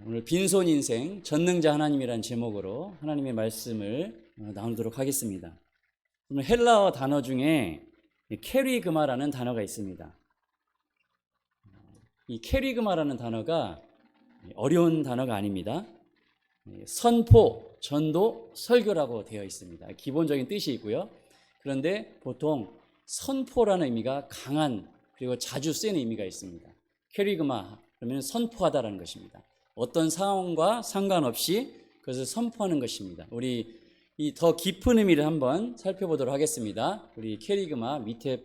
오늘 빈손 인생 전능자 하나님이라는 제목으로 하나님의 말씀을 나누도록 하겠습니다. 오늘 헬라어 단어 중에 캐리그마라는 단어가 있습니다. 이 캐리그마라는 단어가 어려운 단어가 아닙니다. 선포, 전도, 설교라고 되어 있습니다. 기본적인 뜻이 있고요. 그런데 보통 선포라는 의미가 강한 그리고 자주 쓰이는 의미가 있습니다. 캐리그마 그러면 선포하다라는 것입니다. 어떤 상황과 상관없이 그것을 선포하는 것입니다. 우리 이 더 깊은 의미를 한번 살펴보도록 하겠습니다. 우리 캐리그마 밑에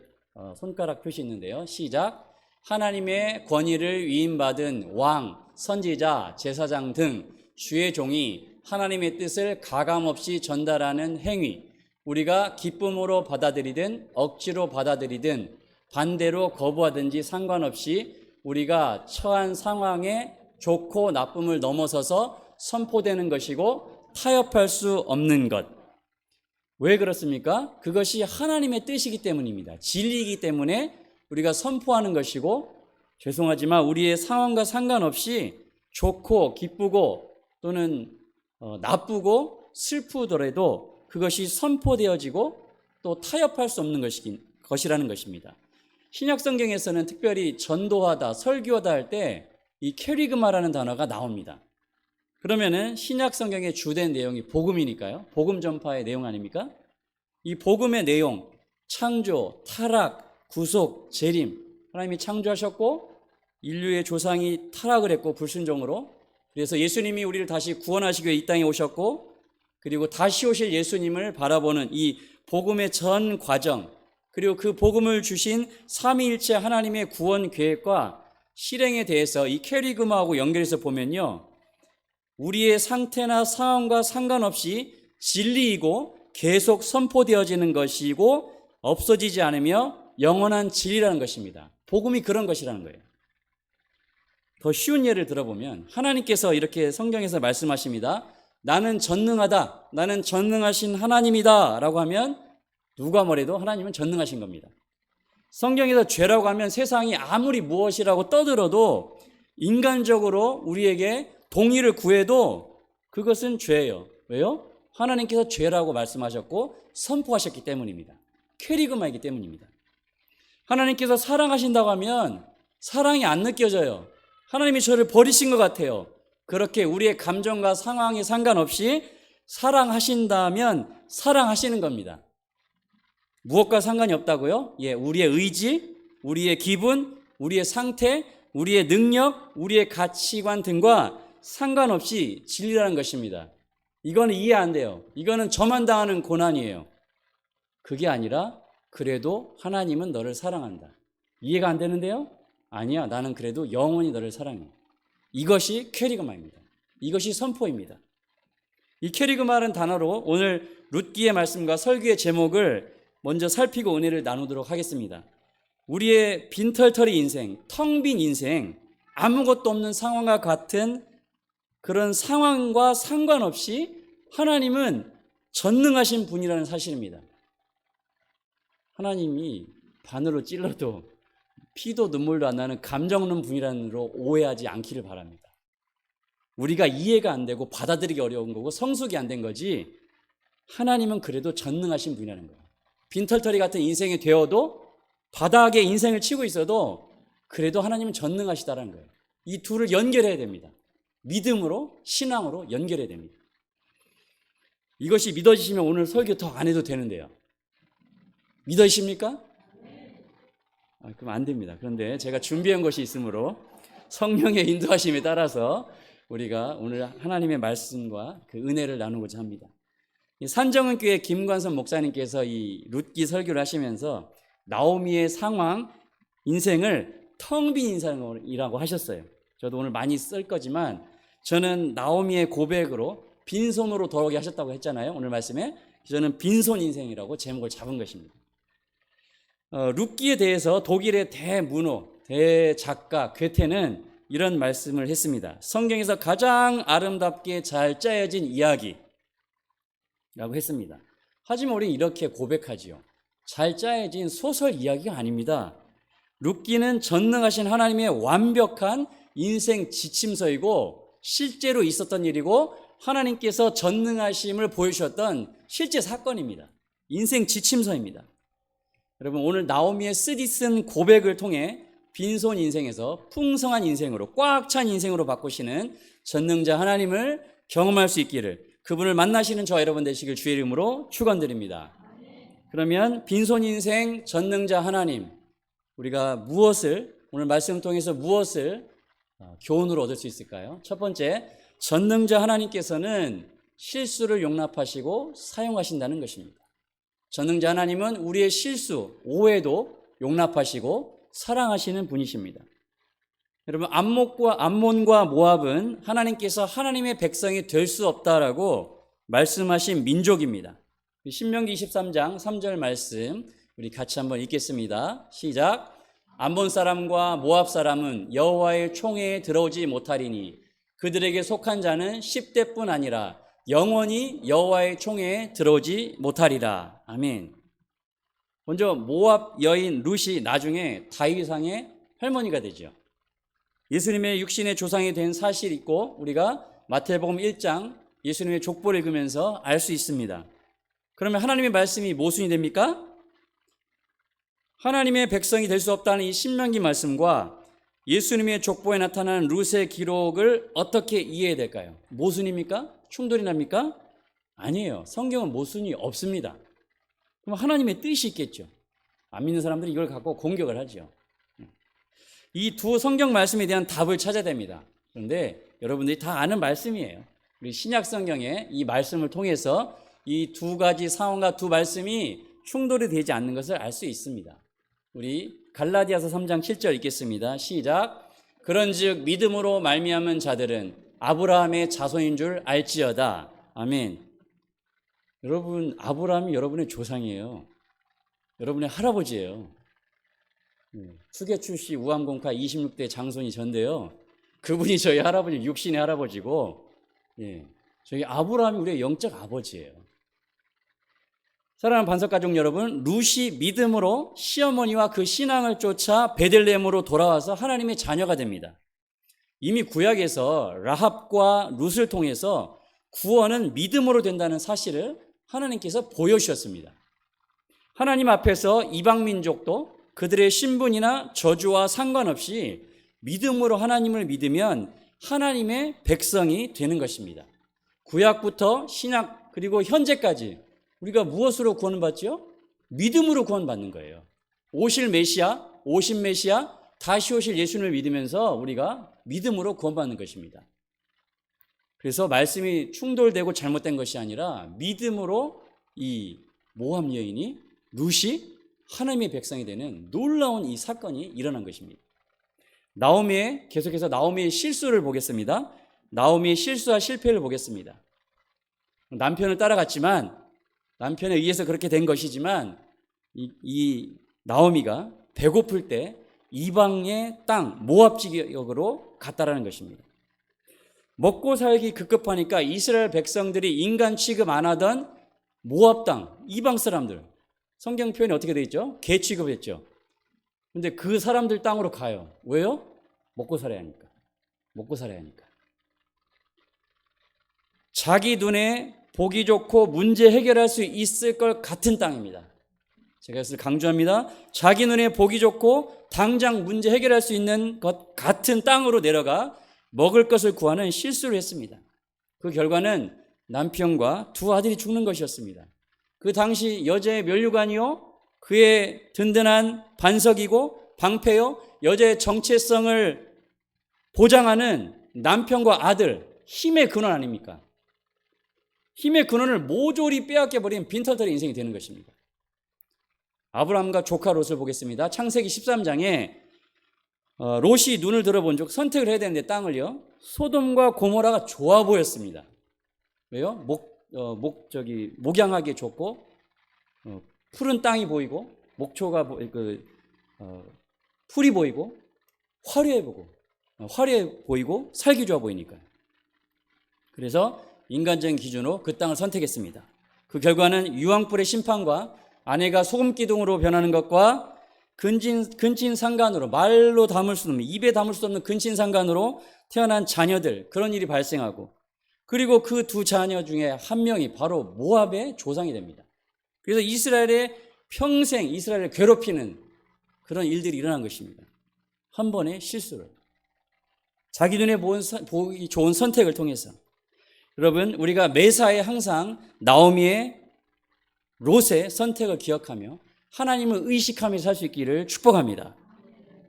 손가락 표시 있는데요. 시작. 하나님의 권위를 위임받은 왕, 선지자, 제사장 등 주의 종이 하나님의 뜻을 가감없이 전달하는 행위, 우리가 기쁨으로 받아들이든 억지로 받아들이든 반대로 거부하든지 상관없이 우리가 처한 상황에 좋고 나쁨을 넘어서서 선포되는 것이고 타협할 수 없는 것. 왜 그렇습니까? 그것이 하나님의 뜻이기 때문입니다. 진리이기 때문에 우리가 선포하는 것이고, 죄송하지만 우리의 상황과 상관없이 좋고 기쁘고 또는 나쁘고 슬프더라도 그것이 선포되어지고 또 타협할 수 없는 것이라는 것입니다. 신약 성경에서는 특별히 전도하다, 설교하다 할 때 이 캐리그마라는 단어가 나옵니다. 그러면은 신약 성경의 주된 내용이 복음이니까요. 복음 전파의 내용 아닙니까? 이 복음의 내용, 창조, 타락, 구속, 재림, 하나님이 창조하셨고 인류의 조상이 타락을 했고 불순종으로, 그래서 예수님이 우리를 다시 구원하시기 위해 이 땅에 오셨고, 그리고 다시 오실 예수님을 바라보는 이 복음의 전 과정, 그리고 그 복음을 주신 삼위일체 하나님의 구원 계획과 실행에 대해서 이 캐리그마하고 연결해서 보면요, 우리의 상태나 상황과 상관없이 진리이고 계속 선포되어지는 것이고 없어지지 않으며 영원한 진리라는 것입니다. 복음이 그런 것이라는 거예요. 더 쉬운 예를 들어보면 하나님께서 이렇게 성경에서 말씀하십니다. 나는 전능하다, 나는 전능하신 하나님이다 라고 하면 누가 뭐래도 하나님은 전능하신 겁니다. 성경에서 죄라고 하면 세상이 아무리 무엇이라고 떠들어도 인간적으로 우리에게 동의를 구해도 그것은 죄예요. 왜요? 하나님께서 죄라고 말씀하셨고 선포하셨기 때문입니다. 캐리그마이기 때문입니다. 하나님께서 사랑하신다고 하면 사랑이 안 느껴져요. 하나님이 저를 버리신 것 같아요. 그렇게 우리의 감정과 상황에 상관없이 사랑하신다면 사랑하시는 겁니다. 무엇과 상관이 없다고요? 우리의 의지, 우리의 기분, 우리의 상태, 우리의 능력, 우리의 가치관 등과 상관없이 진리라는 것입니다. 이거는 이해 안 돼요. 이거는 저만 당하는 고난이에요. 그게 아니라 그래도 하나님은 너를 사랑한다. 이해가 안 되는데요? 아니야, 나는 그래도 영원히 너를 사랑해. 이것이 캐리그마입니다. 이것이 선포입니다. 이 캐리그마라는 단어로 오늘 룻기의 말씀과 설교의 제목을 먼저 살피고 은혜를 나누도록 하겠습니다. 우리의 빈털터리 인생, 텅 빈 인생, 아무것도 없는 상황과 같은 그런 상황과 상관없이 하나님은 전능하신 분이라는 사실입니다. 하나님이 바늘로 찔러도 피도 눈물도 안 나는 감정 없는 분이라는 로 오해하지 않기를 바랍니다. 우리가 이해가 안 되고 받아들이기 어려운 거고 성숙이 안 된 거지, 하나님은 그래도 전능하신 분이라는 거예요. 빈털터리 같은 인생이 되어도, 바닥에 인생을 치고 있어도 그래도 하나님은 전능하시다는 거예요. 이 둘을 연결해야 됩니다. 믿음으로, 신앙으로 연결해야 됩니다. 이것이 믿어지시면 오늘 설교 더 안 해도 되는데요. 믿어지십니까? 그럼 안 됩니다. 그런데 제가 준비한 것이 있으므로 성령의 인도하심에 따라서 우리가 오늘 하나님의 말씀과 그 은혜를 나누고자 합니다. 산정은교회 김관선 목사님께서 이 룻기 설교를 하시면서 나오미의 상황, 인생을 텅 빈 인생이라고 하셨어요. 저도 오늘 많이 쓸 거지만 저는 나오미의 고백으로 빈손으로 돌아오게 하셨다고 했잖아요. 오늘 말씀에 저는 빈손 인생이라고 제목을 잡은 것입니다. 룻기에 대해서 독일의 대문호, 대작가 괴테는 이런 말씀을 했습니다. 성경에서 가장 아름답게 잘 짜여진 이야기 라고 했습니다. 하지만 우리는 이렇게 고백하지요. 잘 짜여진 소설 이야기가 아닙니다. 룻기는 전능하신 하나님의 완벽한 인생 지침서이고 실제로 있었던 일이고 하나님께서 전능하심을 보여주셨던 실제 사건입니다. 인생 지침서입니다. 여러분, 오늘 나오미의 쓰디쓴 고백을 통해 빈손 인생에서 풍성한 인생으로, 꽉 찬 인생으로 바꾸시는 전능자 하나님을 경험할 수 있기를, 그분을 만나시는 저와 여러분 되시길 주의 이름으로 축원드립니다. 그러면 빈손 인생 전능자 하나님, 우리가 무엇을, 오늘 말씀을 통해서 무엇을 교훈으로 얻을 수 있을까요? 첫 번째, 전능자 하나님께서는 실수를 용납하시고 사용하신다는 것입니다. 전능자 하나님은 우리의 실수, 오해도 용납하시고 사랑하시는 분이십니다. 여러분, 암몬과 모압은 하나님께서 하나님의 백성이 될 수 없다라고 말씀하신 민족입니다. 신명기 23장 3절 말씀 우리 같이 한번 읽겠습니다. 시작. 암몬 사람과 모압 사람은 여호와의 총회에 들어오지 못하리니 그들에게 속한 자는 10대뿐 아니라 영원히 여호와의 총회에 들어오지 못하리라. 아멘. 먼저 모압 여인 룻이 나중에 다윗왕의 할머니가 되죠. 예수님의 육신의 조상이 된 사실이 있고 우리가 마태복음 1장 예수님의 족보를 읽으면서 알 수 있습니다. 그러면 하나님의 말씀이 모순이 됩니까? 하나님의 백성이 될 수 없다는 이 신명기 말씀과 예수님의 족보에 나타나는 룻의 기록을 어떻게 이해해야 될까요? 모순입니까? 충돌이 납니까? 아니에요. 성경은 모순이 없습니다. 그럼 하나님의 뜻이 있겠죠. 안 믿는 사람들이 이걸 갖고 공격을 하죠. 이 두 성경 말씀에 대한 답을 찾아야 됩니다. 그런데 여러분들이 다 아는 말씀이에요. 우리 신약 성경의 이 말씀을 통해서 이 두 가지 상황과 두 말씀이 충돌이 되지 않는 것을 알 수 있습니다. 우리 갈라디아서 3장 7절 읽겠습니다. 시작. 그런즉 믿음으로 말미암은 자들은 아브라함의 자손인 줄 알지어다. 아멘. 여러분, 아브라함이 여러분의 조상이에요. 여러분의 할아버지예요. 투개 출시 우암공카 26대 장손이 전데요. 그분이 저희 할아버지, 육신의 할아버지고, 저희 아브라함이 우리의 영적 아버지예요. 사랑하는 반석가족 여러분, 룻이 믿음으로 시어머니와 그 신앙을 쫓아 베들레헴으로 돌아와서 하나님의 자녀가 됩니다. 이미 구약에서 라합과 룻을 통해서 구원은 믿음으로 된다는 사실을 하나님께서 보여주셨습니다. 하나님 앞에서 이방 민족도 그들의 신분이나 저주와 상관없이 믿음으로 하나님을 믿으면 하나님의 백성이 되는 것입니다. 구약부터 신약 그리고 현재까지 우리가 무엇으로 구원을 받죠? 믿음으로 구원받는 거예요. 오실 메시아, 오신 메시아, 다시 오실 예수님을 믿으면서 우리가 믿음으로 구원받는 것입니다. 그래서 말씀이 충돌되고 잘못된 것이 아니라 믿음으로 이 모압 여인이 룻이 하나님의 백성이 되는 놀라운 이 사건이 일어난 것입니다. 계속해서 나오미의 실수를 보겠습니다. 나오미의 실수와 실패를 보겠습니다. 남편을 따라갔지만 남편에 의해서 그렇게 된 것이지만 이 나오미가 배고플 때 이방의 땅 모압 지역으로 갔다라는 것입니다. 먹고 살기 급급하니까 이스라엘 백성들이 인간 취급 안 하던 모압 땅 이방 사람들, 성경 표현이 어떻게 되어 있죠? 개 취급했죠. 근데 그 사람들 땅으로 가요. 왜요? 먹고 살아야 하니까. 먹고 살아야 하니까. 자기 눈에 보기 좋고 문제 해결할 수 있을 것 같은 땅입니다. 제가 그래서 강조합니다. 자기 눈에 보기 좋고 당장 문제 해결할 수 있는 것 같은 땅으로 내려가 먹을 것을 구하는 실수를 했습니다. 그 결과는 남편과 두 아들이 죽는 것이었습니다. 그 당시 여자의 면류관이요, 그의 든든한 반석이고 방패요, 여자의 정체성을 보장하는 남편과 아들, 힘의 근원 아닙니까? 힘의 근원을 모조리 빼앗겨버린 빈털터리 인생이 되는 것입니다. 아브라함과 조카 롯을 보겠습니다. 창세기 13장에 롯이 눈을 들어본 적 선택을 해야 되는데 땅을요, 소돔과 고모라가 좋아 보였습니다. 왜요? 목양하기 좋고 푸른 땅이 보이고 목초가 풀이 보이고 화려해 보이고 살기 좋아 보이니까요. 그래서 인간적인 기준으로 그 땅을 선택했습니다. 그 결과는 유황불의 심판과 아내가 소금 기둥으로 변하는 것과 근친상간으로, 말로 담을 수 없는, 입에 담을 수 없는 근친상간으로 태어난 자녀들, 그런 일이 발생하고, 그리고 그 두 자녀 중에 한 명이 바로 모압의 조상이 됩니다. 그래서 평생 이스라엘을 괴롭히는 그런 일들이 일어난 것입니다. 한 번의 실수를, 자기 눈에 보기 좋은 선택을 통해서. 여러분, 우리가 매사에 항상 나오미의 롯의 선택을 기억하며 하나님을 의식하며 살 수 있기를 축복합니다.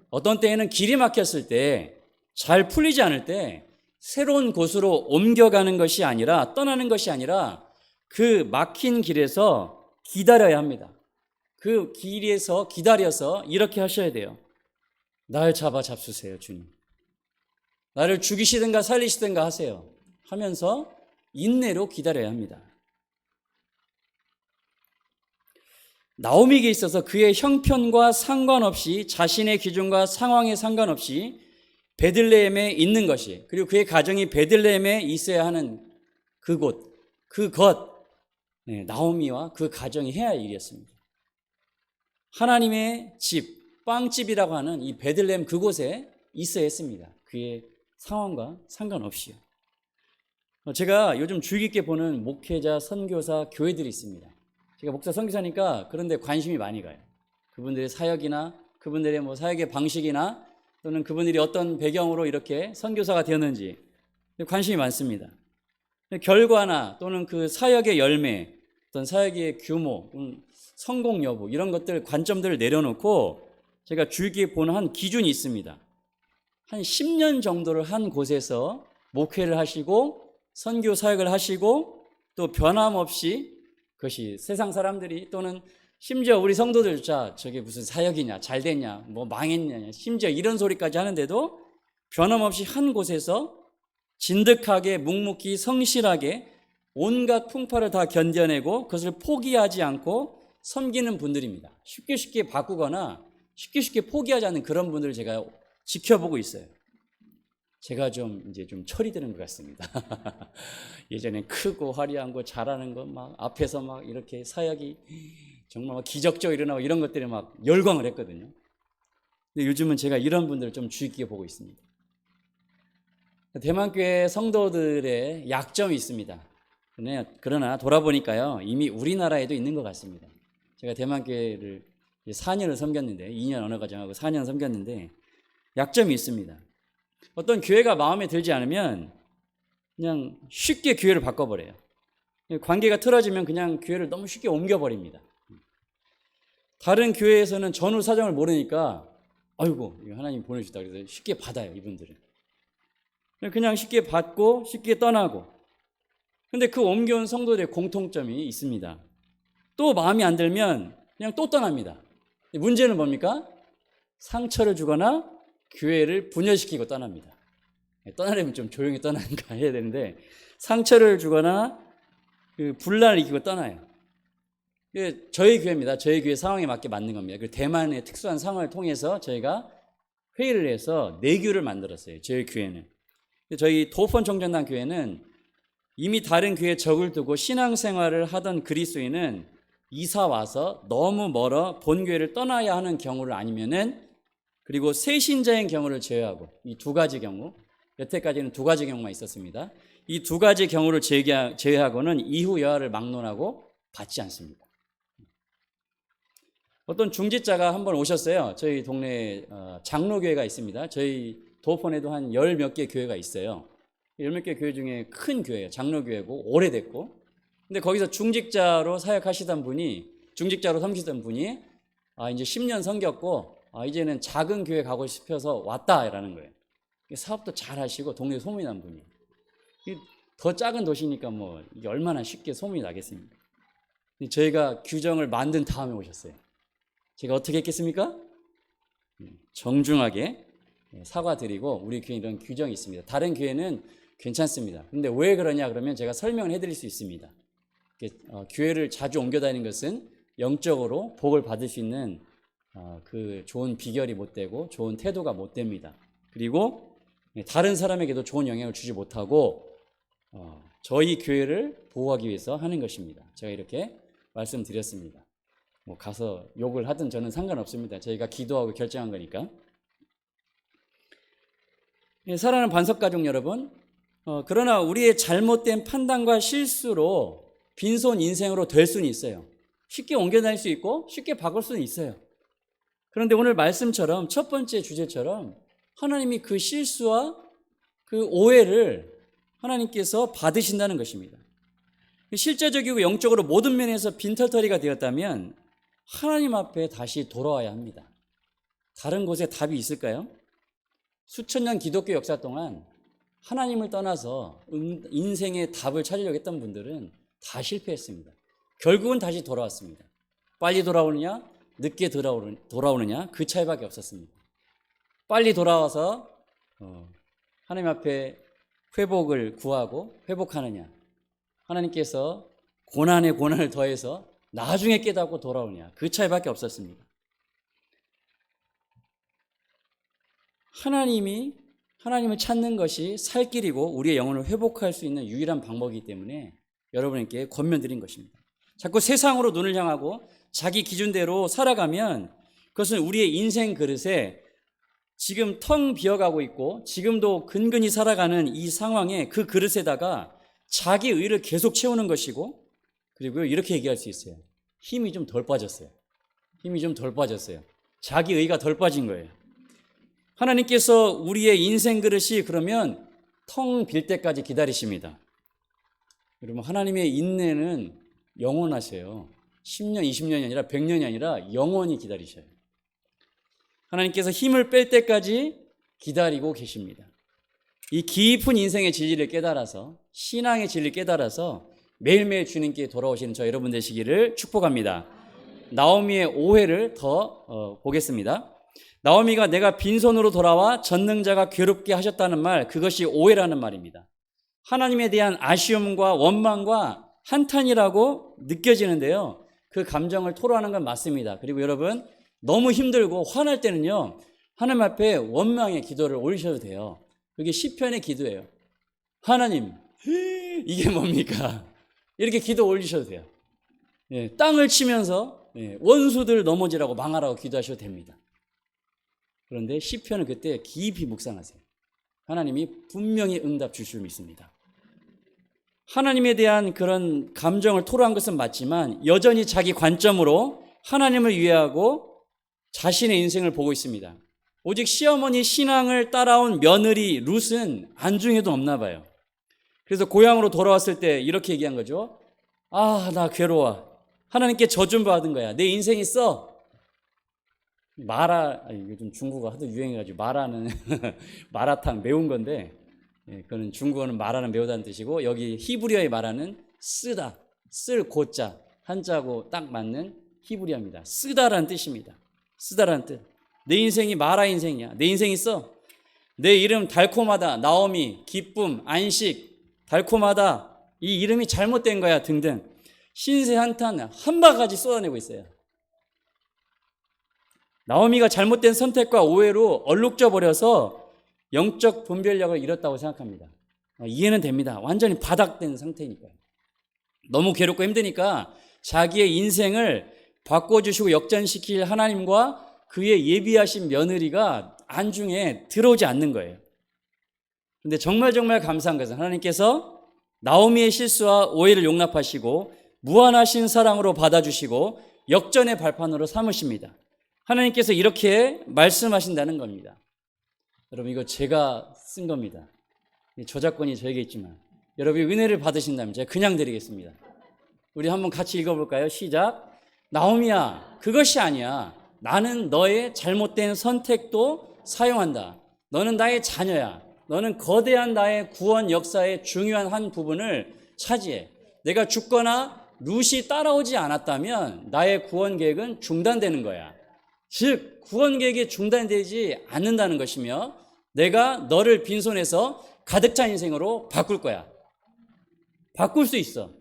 어떤 때에는 길이 막혔을 때, 잘 풀리지 않을 때 새로운 곳으로 옮겨가는 것이 아니라, 떠나는 것이 아니라 그 막힌 길에서 기다려야 합니다. 그 길에서 기다려서 이렇게 하셔야 돼요. 날 잡수세요, 주님. 나를 죽이시든가 살리시든가 하세요 하면서 인내로 기다려야 합니다. 나오미에게 있어서 그의 형편과 상관없이, 자신의 기준과 상황에 상관없이 베들레헴에 있는 것이, 그리고 그의 가정이 베들레헴에 있어야 하는 나오미와 그 가정이 해야 할 일이었습니다. 하나님의 집, 빵집이라고 하는 이 베들레헴 그곳에 있어야 했습니다. 그의 상황과 상관없이요. 제가 요즘 주의 깊게 보는 목회자, 선교사, 교회들이 있습니다. 제가 목사, 선교사니까 그런 데 관심이 많이 가요. 그분들의 사역이나 그분들의 사역의 방식이나 또는 그분들이 어떤 배경으로 이렇게 선교사가 되었는지 관심이 많습니다. 결과나 또는 그 사역의 열매, 어떤 사역의 규모, 성공 여부, 이런 것들, 관점들을 내려놓고 제가 주의 깊게 보는 한 기준이 있습니다. 한 10년 정도를 한 곳에서 목회를 하시고 선교 사역을 하시고 또 변함없이, 그것이 세상 사람들이 또는 심지어 우리 성도들, 저게 무슨 사역이냐, 잘 됐냐, 망했냐, 심지어 이런 소리까지 하는데도 변함없이 한 곳에서 진득하게, 묵묵히, 성실하게 온갖 풍파를 다 견뎌내고 그것을 포기하지 않고 섬기는 분들입니다. 쉽게 바꾸거나 쉽게 포기하지 않는 그런 분들을 제가 지켜보고 있어요. 제가 이제 좀 철이 드는 것 같습니다. 예전에 크고 화려한 거, 잘하는 거, 앞에서 이렇게 사역이 정말 기적적으로 일어나고 이런 것들에 열광을 했거든요. 근데 요즘은 제가 이런 분들을 좀 주의 깊게 보고 있습니다. 대만교회 성도들의 약점이 있습니다. 그러나 돌아보니까요, 이미 우리나라에도 있는 것 같습니다. 제가 대만교회를 4년을 섬겼는데, 2년 언어과정하고 4년 섬겼는데 약점이 있습니다. 어떤 교회가 마음에 들지 않으면 그냥 쉽게 교회를 바꿔버려요. 관계가 틀어지면 그냥 교회를 너무 쉽게 옮겨버립니다. 다른 교회에서는 전후 사정을 모르니까 아이고, 하나님 보내주셨다 그래서 쉽게 받아요, 이분들은. 그냥 쉽게 받고 쉽게 떠나고. 근데 그 옮겨온 성도들의 공통점이 있습니다. 또 마음이 안 들면 그냥 또 떠납니다. 문제는 뭡니까? 상처를 주거나 교회를 분열시키고 떠납니다. 떠나려면 좀 조용히 떠나니까 해야 되는데, 상처를 주거나 분란을 일으키고 떠나요. 저희 교회입니다. 저희 교회 상황에 맞게 만든 겁니다. 그 대만의 특수한 상황을 통해서 저희가 회의를 해서 내교를 만들었어요. 저희 교회는. 저희 도폰 청전당 교회는 이미 다른 교회에 적을 두고 신앙생활을 하던 그리스도인은 이사 와서 너무 멀어 본 교회를 떠나야 하는 경우를 아니면은, 그리고 새신자인 경우를 제외하고, 이 두 가지 경우, 여태까지는 두 가지 경우만 있었습니다. 이 두 가지 경우를 제외하고는 이후 여하를 막론하고 받지 않습니다. 어떤 중직자가 한번 오셨어요. 저희 동네에 장로교회가 있습니다. 저희 도폰에도 한 열 몇 개 교회가 있어요. 열 몇 개 교회 중에 큰 교회예요. 장로교회고 오래됐고. 근데 거기서 중직자로 사역하시던 분이, 중직자로 섬기던 분이 이제 10년 섬겼고 이제는 작은 교회 가고 싶어서 왔다라는 거예요. 사업도 잘 하시고 동네 소문이 난 분이에요. 더 작은 도시니까 이게 얼마나 쉽게 소문이 나겠습니까? 저희가 규정을 만든 다음에 오셨어요. 제가 어떻게 했겠습니까? 정중하게 사과드리고, 우리 교회 이런 규정이 있습니다. 다른 교회는 괜찮습니다. 근데 왜 그러냐 그러면 제가 설명을 해드릴 수 있습니다. 교회를 자주 옮겨 다니는 것은 영적으로 복을 받을 수 있는 그 좋은 비결이 못 되고 좋은 태도가 못 됩니다. 그리고 다른 사람에게도 좋은 영향을 주지 못하고 저희 교회를 보호하기 위해서 하는 것입니다. 제가 이렇게 말씀드렸습니다. 뭐 가서 욕을 하든 저는 상관없습니다. 저희가 기도하고 결정한 거니까. 사랑하는 반석가족 여러분, 그러나 우리의 잘못된 판단과 실수로 빈손 인생으로 될 수는 있어요. 쉽게 옮겨 다닐 수 있고 쉽게 바꿀 수는 있어요. 그런데 오늘 말씀처럼 첫 번째 주제처럼 하나님이 그 실수와 그 오해를 하나님께서 받으신다는 것입니다. 실제적이고 영적으로 모든 면에서 빈털터리가 되었다면 하나님 앞에 다시 돌아와야 합니다. 다른 곳에 답이 있을까요? 수천 년 기독교 역사 동안 하나님을 떠나서 인생의 답을 찾으려고 했던 분들은 다 실패했습니다. 결국은 다시 돌아왔습니다. 빨리 돌아오느냐, 늦게 돌아오느냐 그 차이밖에 없었습니다. 빨리 돌아와서 하나님 앞에 회복을 구하고 회복하느냐, 하나님께서 고난에 고난을 더해서 나중에 깨닫고 돌아오느냐 그 차이밖에 없었습니다. 하나님을 찾는 것이 살 길이고 우리의 영혼을 회복할 수 있는 유일한 방법이기 때문에 여러분께 권면드린 것입니다. 자꾸 세상으로 눈을 향하고 자기 기준대로 살아가면 그것은 우리의 인생 그릇에 지금 텅 비어가고 있고 지금도 근근히 살아가는 이 상황에 그 그릇에다가 자기 의를 계속 채우는 것이고, 그리고 이렇게 얘기할 수 있어요. 힘이 좀 덜 빠졌어요. 자기 의가 덜 빠진 거예요. 하나님께서 우리의 인생 그릇이 그러면 텅 빌 때까지 기다리십니다. 여러분, 하나님의 인내는 영원하세요. 10년, 20년이 아니라 100년이 아니라 영원히 기다리셔요. 하나님께서 힘을 뺄 때까지 기다리고 계십니다. 이 깊은 인생의 진리를 깨달아서, 신앙의 진리를 깨달아서 매일매일 주님께 돌아오시는 저 여러분 되시기를 축복합니다. 나오미의 오해를 더 보겠습니다. 나오미가 내가 빈손으로 돌아와 전능자가 괴롭게 하셨다는 말, 그것이 오해라는 말입니다. 하나님에 대한 아쉬움과 원망과 한탄이라고 느껴지는데요, 그 감정을 토로하는 건 맞습니다. 그리고 여러분, 너무 힘들고 화날 때는요, 하나님 앞에 원망의 기도를 올리셔도 돼요. 그게 시편의 기도예요. 하나님, 이게 뭡니까? 이렇게 기도 올리셔도 돼요. 땅을 치면서 원수들 넘어지라고 망하라고 기도하셔도 됩니다. 그런데 시편을 그때 깊이 묵상하세요. 하나님이 분명히 응답 주실 줄 믿습니다. 하나님에 대한 그런 감정을 토로한 것은 맞지만 여전히 자기 관점으로 하나님을 이해하고 자신의 인생을 보고 있습니다. 오직 시어머니 신앙을 따라온 며느리 룻은 안중에도 없나 봐요. 그래서 고향으로 돌아왔을 때 이렇게 얘기한 거죠. 아, 나 괴로워. 하나님께 저 좀 받은 거야. 내 인생이 써. 요즘 중국어 하도 유행해가지고 마라는 마라탕 매운 건데, 그거는 중국어는 마라는 매우다는 뜻이고, 여기 히브리어의 마라는 쓰다, 쓸 고자 한자하고 딱 맞는 히브리어입니다. 쓰다라는 뜻입니다. 쓰다라는 뜻. 내 인생이 마라 인생이야. 내 인생이 써. 내 이름 달콤하다, 나오미, 기쁨, 안식, 달콤하다, 이 이름이 잘못된 거야 등등 신세 한탄 한 바가지 쏟아내고 있어요. 나오미가 잘못된 선택과 오해로 얼룩져 버려서 영적 분별력을 잃었다고 생각합니다. 이해는 됩니다. 완전히 바닥된 상태니까요. 너무 괴롭고 힘드니까 자기의 인생을 바꿔주시고 역전시킬 하나님과 그의 예비하신 며느리가 안중에 들어오지 않는 거예요. 근데 정말 감사한 것은 하나님께서 나오미의 실수와 오해를 용납하시고 무한하신 사랑으로 받아주시고 역전의 발판으로 삼으십니다. 하나님께서 이렇게 말씀하신다는 겁니다. 여러분, 이거 제가 쓴 겁니다. 저작권이 저에게 있지만 여러분이 은혜를 받으신다면 제가 그냥 드리겠습니다. 우리 한번 같이 읽어볼까요? 시작. 나오미야, 그것이 아니야. 나는 너의 잘못된 선택도 사용한다. 너는 나의 자녀야. 너는 거대한 나의 구원 역사의 중요한 한 부분을 차지해. 내가 죽거나 룻이 따라오지 않았다면 나의 구원 계획은 중단되는 거야. 즉 구원 계획이 중단되지 않는다는 것이며 내가 너를 빈손에서 가득 찬 인생으로 바꿀 거야. 바꿀 수 있어.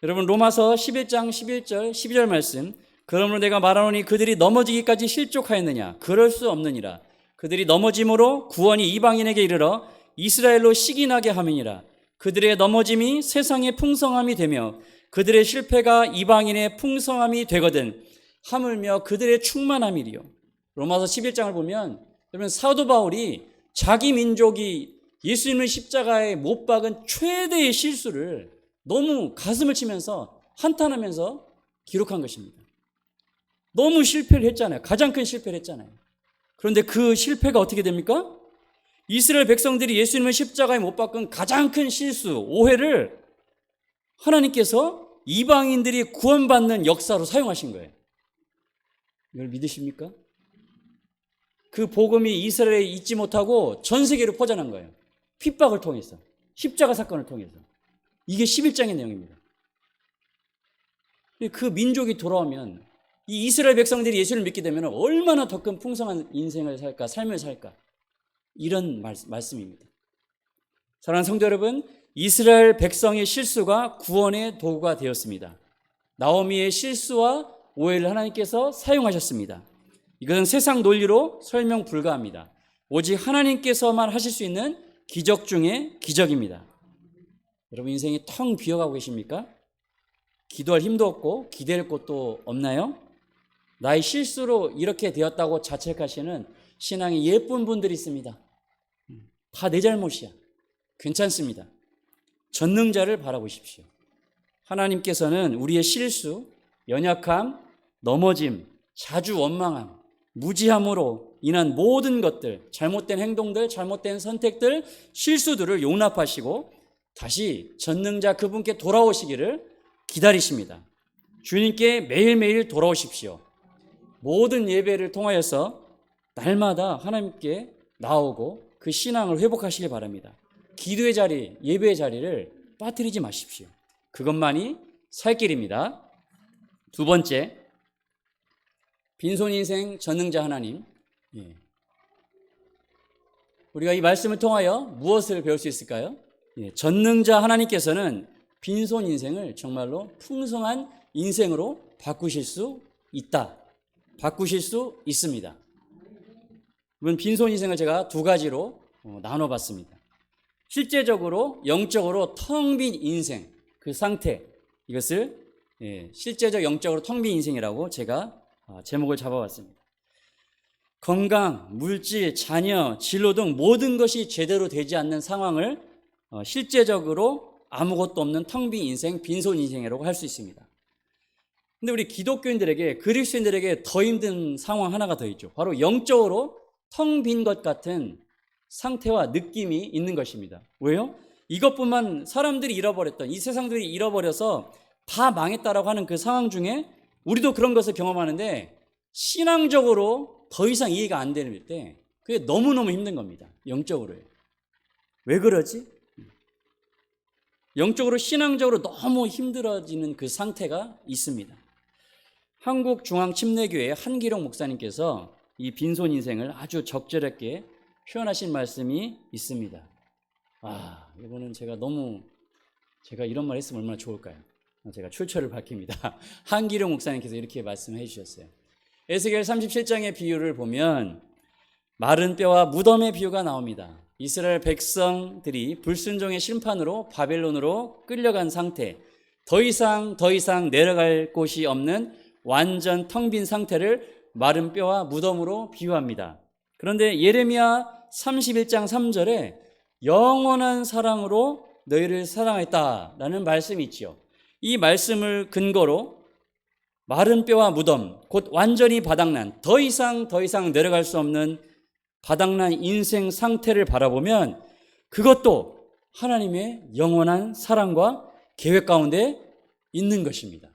여러분, 로마서 11장 11절 12절 말씀. 그러므로 내가 말하노니 그들이 넘어지기까지 실족하였느냐? 그럴 수 없느니라. 그들이 넘어짐으로 구원이 이방인에게 이르러 이스라엘로 시기나게 함이니라. 그들의 넘어짐이 세상의 풍성함이 되며 그들의 실패가 이방인의 풍성함이 되거든 하물며 그들의 충만함이리요. 로마서 11장을 보면 여러분 사도 바울이 자기 민족이 예수님의 십자가에 못 박은 최대의 실수를 너무 가슴을 치면서 한탄하면서 기록한 것입니다. 너무 실패를 했잖아요. 가장 큰 실패를 했잖아요. 그런데 그 실패가 어떻게 됩니까? 이스라엘 백성들이 예수님의 십자가에 못 박은 가장 큰 실수, 오해를 하나님께서 이방인들이 구원받는 역사로 사용하신 거예요. 이걸 믿으십니까? 그 복음이 이스라엘에 잊지 못하고 전 세계로 퍼져난 거예요. 핍박을 통해서, 십자가 사건을 통해서. 이게 11장의 내용입니다. 그 민족이 돌아오면 이 이스라엘 백성들이 예수를 믿게 되면 얼마나 더 큰 풍성한 인생을 살까, 삶을 살까, 이런 말씀입니다. 사랑하는 성도 여러분, 이스라엘 백성의 실수가 구원의 도구가 되었습니다. 나오미의 실수와 오해를 하나님께서 사용하셨습니다. 이것은 세상 논리로 설명 불가합니다. 오직 하나님께서만 하실 수 있는 기적 중의 기적입니다. 여러분 인생이 텅 비어가고 계십니까? 기도할 힘도 없고 기댈 곳도 없나요? 나의 실수로 이렇게 되었다고 자책하시는 신앙이 예쁜 분들이 있습니다. 다 내 잘못이야. 괜찮습니다. 전능자를 바라보십시오. 하나님께서는 우리의 실수, 연약함, 넘어짐, 자주 원망함, 무지함으로 인한 모든 것들, 잘못된 행동들, 잘못된 선택들, 실수들을 용납하시고 다시 전능자 그분께 돌아오시기를 기다리십니다. 주님께 매일매일 돌아오십시오. 모든 예배를 통하여서 날마다 하나님께 나오고 그 신앙을 회복하시길 바랍니다. 기도의 자리, 예배의 자리를 빠뜨리지 마십시오. 그것만이 살 길입니다. 두 번째, 빈손 인생 전능자 하나님. 우리가 이 말씀을 통하여 무엇을 배울 수 있을까요? 전능자 하나님께서는 빈손 인생을 정말로 풍성한 인생으로 바꾸실 수 있다. 바꾸실 수 있습니다. 이번 빈손 인생을 제가 두 가지로 나눠봤습니다. 실제적으로 영적으로 텅 빈 인생, 그 상태, 이것을 실제적 영적으로 텅 빈 인생이라고 제가 제목을 잡아봤습니다. 건강, 물질, 자녀, 진로 등 모든 것이 제대로 되지 않는 상황을 실제적으로 아무것도 없는 텅 빈 인생, 빈손 인생이라고 할 수 있습니다. 근데 우리 기독교인들에게, 그리스도인들에게 더 힘든 상황 하나가 더 있죠. 바로 영적으로 텅 빈 것 같은 상태와 느낌이 있는 것입니다. 왜요? 이것뿐만 사람들이 잃어버렸던, 이 세상들이 잃어버려서 다 망했다라고 하는 그 상황 중에 우리도 그런 것을 경험하는데 신앙적으로 더 이상 이해가 안 되는 때 그게 너무너무 힘든 겁니다. 영적으로요. 왜 그러지? 영적으로 신앙적으로 너무 힘들어지는 그 상태가 있습니다. 한국중앙침례교회 한기룡 목사님께서 이 빈손 인생을 아주 적절하게 표현하신 말씀이 있습니다. 이거는 제가 이런 말 했으면 얼마나 좋을까요? 제가 출처를 밝힙니다. 한기룡 목사님께서 이렇게 말씀해 주셨어요. 에스겔 37장의 비유를 보면 마른 뼈와 무덤의 비유가 나옵니다. 이스라엘 백성들이 불순종의 심판으로 바벨론으로 끌려간 상태, 더 이상 내려갈 곳이 없는 완전 텅 빈 상태를 마른 뼈와 무덤으로 비유합니다. 그런데 예레미야 31장 3절에 영원한 사랑으로 너희를 사랑했다라는 말씀이 있죠. 이 말씀을 근거로 마른 뼈와 무덤, 곧 완전히 바닥난, 더 이상 내려갈 수 없는 바닥난 인생 상태를 바라보면 그것도 하나님의 영원한 사랑과 계획 가운데 있는 것입니다.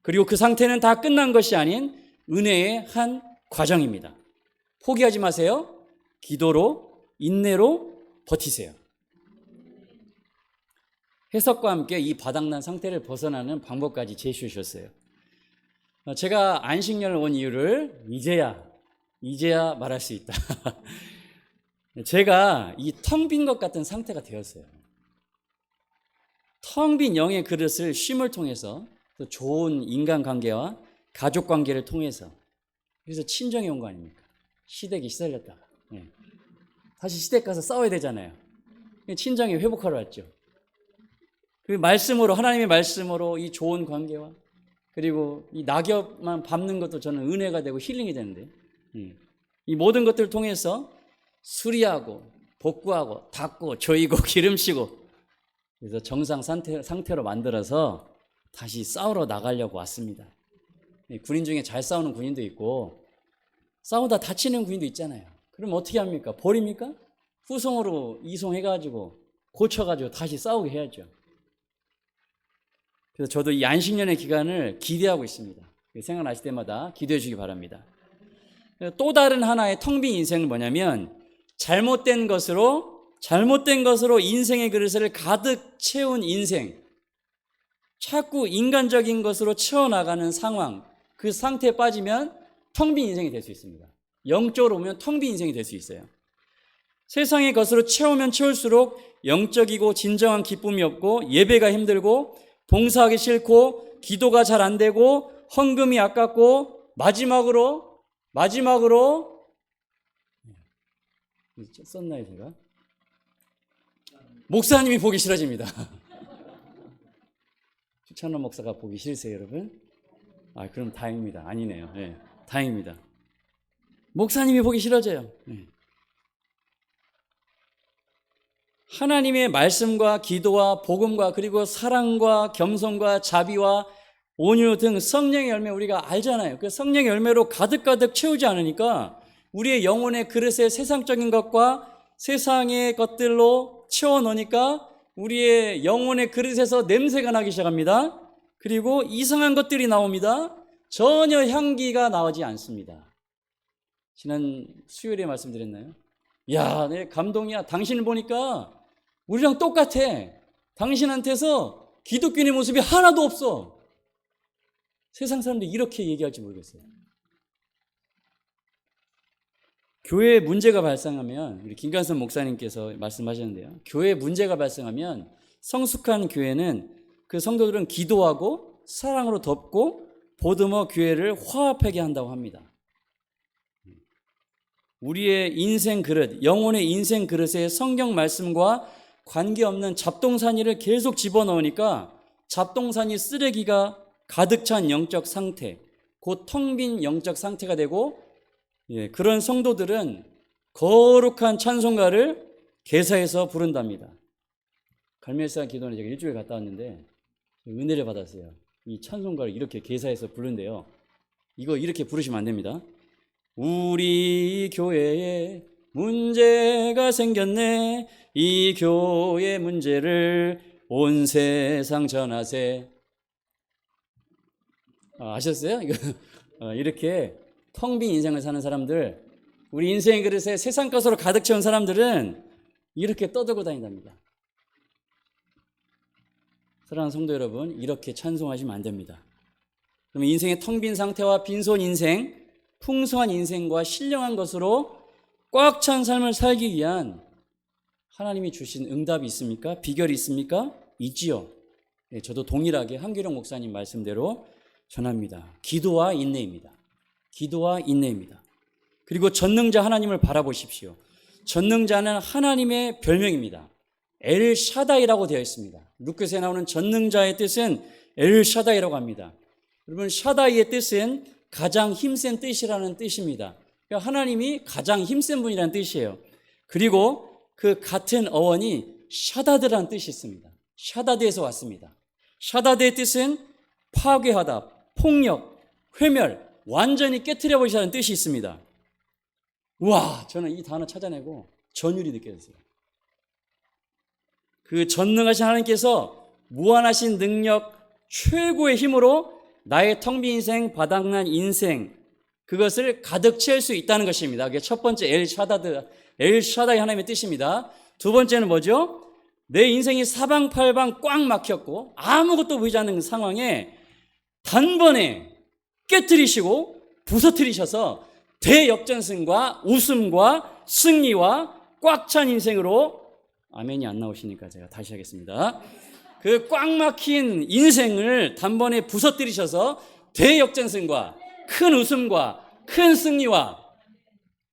그리고 그 상태는 다 끝난 것이 아닌 은혜의 한 과정입니다. 포기하지 마세요. 기도로, 인내로 버티세요. 해석과 함께 이 바닥난 상태를 벗어나는 방법까지 제시해 주셨어요. 제가 안식년을 온 이유를 이제야 말할 수 있다. 제가 이 텅 빈 것 같은 상태가 되었어요. 텅 빈 영의 그릇을 쉼을 통해서 또 좋은 인간관계와 가족관계를 통해서 그래서 친정에 온 거 아닙니까? 시댁이 시달렸다가 다시 시댁 가서 싸워야 되잖아요. 친정에 회복하러 왔죠. 그 말씀으로, 하나님의 말씀으로 이 좋은 관계와 그리고 이 낙엽만 밟는 것도 저는 은혜가 되고 힐링이 되는데, 이 모든 것들을 통해서 수리하고 복구하고 닦고 조이고 기름치고, 그래서 정상 상태로 만들어서 다시 싸우러 나가려고 왔습니다. 군인 중에 잘 싸우는 군인도 있고 싸우다 다치는 군인도 있잖아요. 그럼 어떻게 합니까? 버립니까? 후송으로 이송해가지고 고쳐가지고 다시 싸우게 해야죠. 그래서 저도 이 안식년의 기간을 기대하고 있습니다. 생각나실 때마다 기도해 주기 바랍니다. 또 다른 하나의 텅 빈 인생은 뭐냐면, 잘못된 것으로 인생의 그릇을 가득 채운 인생, 자꾸 인간적인 것으로 채워나가는 상황, 그 상태에 빠지면 텅 빈 인생이 될 수 있습니다. 영적으로 보면 텅 빈 인생이 될 수 있어요. 세상의 것으로 채우면 채울수록 영적이고 진정한 기쁨이 없고, 예배가 힘들고, 봉사하기 싫고, 기도가 잘 안 되고, 헌금이 아깝고, 마지막으로 썼나요 제가? 목사님이 보기 싫어집니다. 추천원 목사가 보기 싫으세요 여러분? 그럼 다행입니다. 아니네요. 네, 다행입니다. 목사님이 보기 싫어져요. 네. 하나님의 말씀과 기도와 복음과 그리고 사랑과 겸손과 자비와 온유 등 성령의 열매 우리가 알잖아요. 그 성령의 열매로 가득가득 채우지 않으니까 우리의 영혼의 그릇에 세상적인 것과 세상의 것들로 채워넣으니까 우리의 영혼의 그릇에서 냄새가 나기 시작합니다. 그리고 이상한 것들이 나옵니다. 전혀 향기가 나오지 않습니다. 지난 수요일에 말씀드렸나요? 야, 내 감동이야. 당신을 보니까 우리랑 똑같아. 당신한테서 기독교인의 모습이 하나도 없어. 세상 사람들이 이렇게 얘기할지 모르겠어요. 교회에 문제가 발생하면, 우리 김관선 목사님께서 말씀하셨는데요, 교회에 문제가 발생하면 성숙한 교회는 그 성도들은 기도하고 사랑으로 덮고 보듬어 교회를 화합하게 한다고 합니다. 우리의 인생 그릇, 영혼의 인생 그릇에 성경 말씀과 관계없는 잡동사니를 계속 집어넣으니까 잡동사니 쓰레기가 가득 찬 영적 상태, 곧 텅 빈 영적 상태가 되고, 그런 성도들은 거룩한 찬송가를 개사해서 부른답니다. 갈멜산 기도원에 제가 일주일 갔다 왔는데 은혜를 받았어요. 이 찬송가를 이렇게 개사해서 부른대요. 이거 이렇게 부르시면 안 됩니다. 우리 교회에 문제가 생겼네. 이 교회 문제를 온 세상 전하세. 아셨어요? 이렇게 텅 빈 인생을 사는 사람들, 우리 인생의 그릇에 세상 것으로 가득 채운 사람들은 이렇게 떠들고 다닌답니다. 사랑하는 성도 여러분, 이렇게 찬송하시면 안 됩니다. 그러면 인생의 텅 빈 상태와 빈손 인생, 풍성한 인생과 신령한 것으로 꽉 찬 삶을 살기 위한 하나님이 주신 응답이 있습니까? 비결이 있습니까? 있지요. 저도 동일하게 한규령 목사님 말씀대로 전합니다. 기도와 인내입니다. 기도와 인내입니다. 그리고 전능자 하나님을 바라보십시오. 전능자는 하나님의 별명입니다. 엘 샤다이라고 되어 있습니다. 루크스에 나오는 전능자의 뜻은 엘 샤다이라고 합니다. 여러분, 샤다이의 뜻은 가장 힘센 뜻이라는 뜻입니다. 그러니까 하나님이 가장 힘센 분이라는 뜻이에요. 그리고 그 같은 어원이 샤다드라는 뜻이 있습니다. 샤다드에서 왔습니다. 샤다드의 뜻은 파괴하다, 폭력, 회멸, 완전히 깨트려버리자는 뜻이 있습니다. 우와, 저는 이 단어 찾아내고 전율이 느껴졌어요. 그 전능하신 하나님께서 무한하신 능력, 최고의 힘으로 나의 텅 빈 인생, 바닥난 인생, 그것을 가득 채울 수 있다는 것입니다. 그게 첫 번째 엘 샤다이 하나님의 뜻입니다. 두 번째는 뭐죠? 내 인생이 사방팔방 꽉 막혔고 아무것도 보이지 않는 상황에 단번에 깨트리시고 부서뜨리셔서 대역전승과 웃음과 승리와 꽉 찬 인생으로, 아멘이 안 나오시니까 제가 다시 하겠습니다. 그 꽉 막힌 인생을 단번에 부서뜨리셔서 대역전승과 큰 웃음과 큰 승리와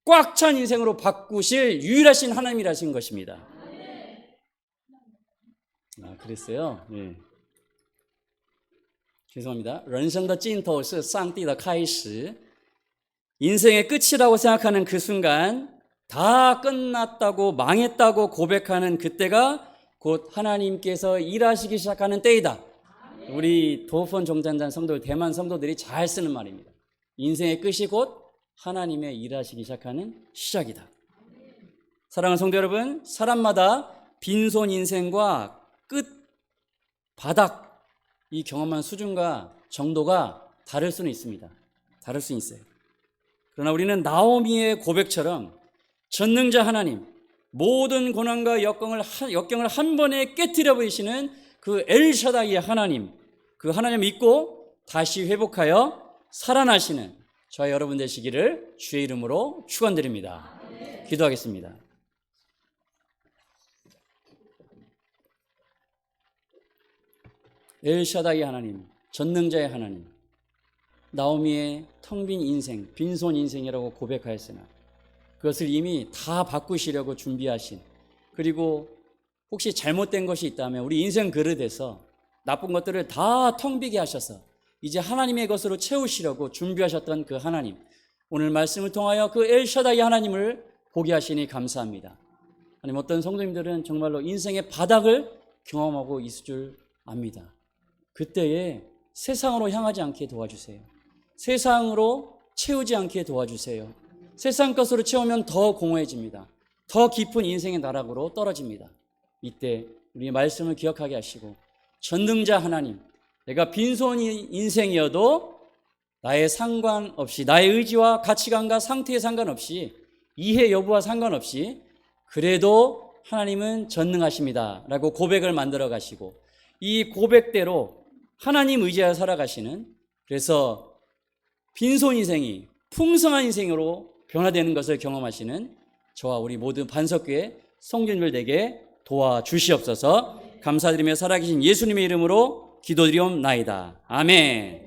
꽉 찬 인생으로 바꾸실 유일하신 하나님이라신 것입니다. 아, 그랬어요? 예. 죄송합니다. 人生的尽头是上帝的开始. 인생의 끝이라고 생각하는 그 순간, 다 끝났다고 망했다고 고백하는 그때가 곧 하나님께서 일하시기 시작하는 때이다. 우리 도폰 종단장 성도들, 대만 성도들이 잘 쓰는 말입니다. 인생의 끝이 곧 하나님의 일하시기 시작하는 시작이다. 사랑하는 성도 여러분, 사람마다 빈손 인생과 끝, 바닥, 이 경험한 수준과 정도가 다를 수는 있습니다. 다를 수 있어요. 그러나 우리는 나오미의 고백처럼 전능자 하나님, 모든 고난과 역경을 한 번에 깨뜨려 버리시는 그 엘샤다이의 하나님, 그 하나님 믿고 다시 회복하여 살아나시는 저와 여러분 되시기를 주의 이름으로 축원드립니다. 기도하겠습니다. 엘샤다이 하나님, 전능자의 하나님, 나오미의 텅 빈 인생, 빈손 인생이라고 고백하였으나 그것을 이미 다 바꾸시려고 준비하신, 그리고 혹시 잘못된 것이 있다면 우리 인생 그릇에서 나쁜 것들을 다 텅 비게 하셔서 이제 하나님의 것으로 채우시려고 준비하셨던 그 하나님, 오늘 말씀을 통하여 그 엘샤다이 하나님을 보게 하시니 감사합니다. 하나님, 어떤 성도님들은 정말로 인생의 바닥을 경험하고 있을 줄 압니다. 그때에 세상으로 향하지 않게 도와주세요. 세상으로 채우지 않게 도와주세요. 세상 것으로 채우면 더 공허해집니다. 더 깊은 인생의 나락으로 떨어집니다. 이때 우리의 말씀을 기억하게 하시고, 전능자 하나님, 내가 빈손 인생이어도 나의 상관없이, 나의 의지와 가치관과 상태에 상관없이, 이해 여부와 상관없이 그래도 하나님은 전능하십니다 라고 고백을 만들어 가시고, 이 고백대로 하나님 의지하여 살아가시는, 그래서 빈손 인생이 풍성한 인생으로 변화되는 것을 경험하시는 저와 우리 모든 반석교회 성도님들 되게 도와주시옵소서. 감사드리며 살아계신 예수님의 이름으로 기도드리옵나이다. 아멘.